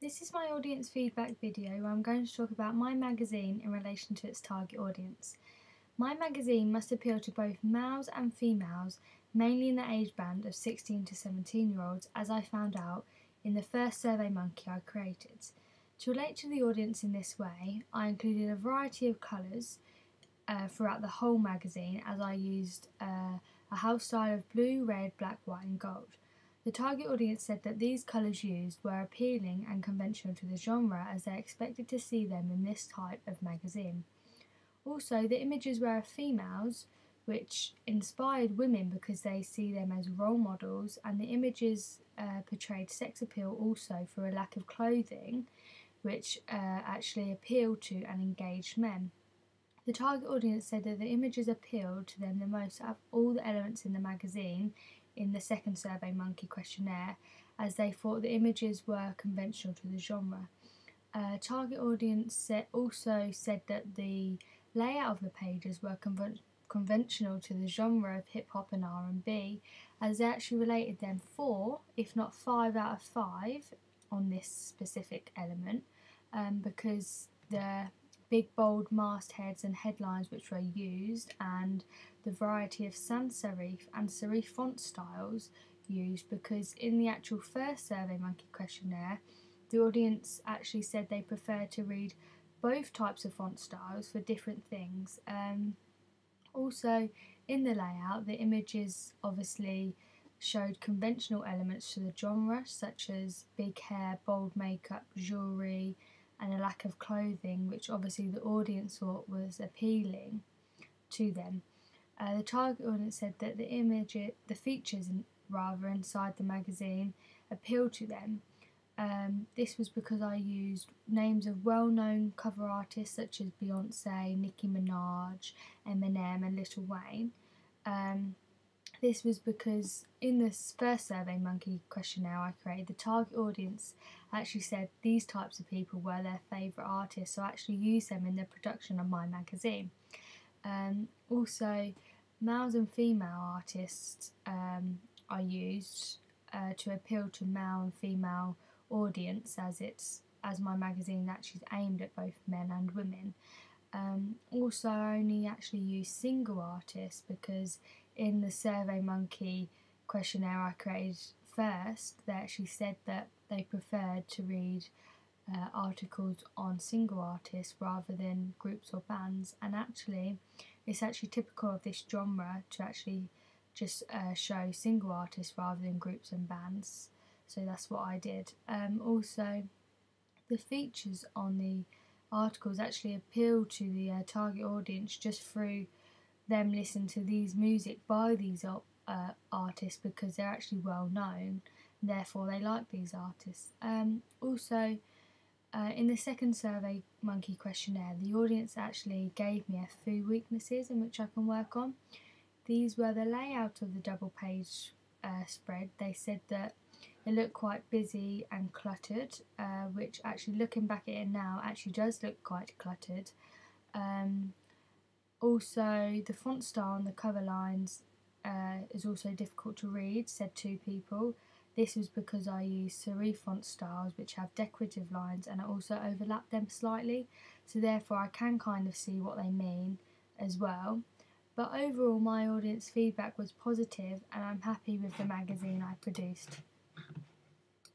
This is my audience feedback video where I'm going to talk about my magazine in relation to its target audience. My magazine must appeal to both males and females, mainly in the age band of 16 to 17-year-olds, as I found out in the first SurveyMonkey I created. To relate to the audience in this way, I included a variety of colours throughout the whole magazine, as I used a house style of blue, red, black, white and gold. The target audience said that these colours used were appealing and conventional to the genre, as they expected to see them in this type of magazine. Also, the images were of females, which inspired women because they see them as role models, and the images portrayed sex appeal also for a lack of clothing, which actually appealed to and engaged men. The target audience said that the images appealed to them the most out of all the elements in the magazine in the second SurveyMonkey questionnaire, as they thought the images were conventional to the genre. Target audience also said that the layout of the pages were conventional to the genre of hip-hop and R&B, as they actually related them 4, if not 5 out of 5 on this specific element, because the big bold mastheads and headlines which were used, and the variety of sans serif and serif font styles used, because in the actual first SurveyMonkey questionnaire the audience actually said they prefer to read both types of font styles for different things. Also, in the layout, the images obviously showed conventional elements to the genre, such as big hair, bold makeup, jewellery and a lack of clothing, which obviously the audience thought was appealing to them. The target audience said that the features inside the magazine appealed to them. This was because I used names of well-known cover artists such as Beyonce, Nicki Minaj, Eminem and Lil Wayne. This was because in this first SurveyMonkey questionnaire I created, the target audience actually said these types of people were their favourite artists, so I actually used them in the production of my magazine. Also, males and female artists I used to appeal to male and female audience, as my magazine actually is aimed at both men and women. Also, I only actually used single artists because in the SurveyMonkey questionnaire I created first, they actually said that they preferred to read articles on single artists rather than groups or bands, and actually it's actually typical of this genre to actually just show single artists rather than groups and bands, so that's what I did. Also, the features on the articles actually appeal to the target audience just through them listening to these music by these artists, because they're actually well known, therefore they like these artists. Also, in the second SurveyMonkey questionnaire, the audience actually gave me a few weaknesses in which I can work on. These were the layout of the double page spread. They said that it looked quite busy and cluttered, which actually looking back at it now actually does look quite cluttered. Also, the font style on the cover lines is also difficult to read, said 2 people. This was because I used serif font styles which have decorative lines and I also overlap them slightly, so therefore I can kind of see what they mean as well. But overall my audience feedback was positive and I'm happy with the magazine I produced.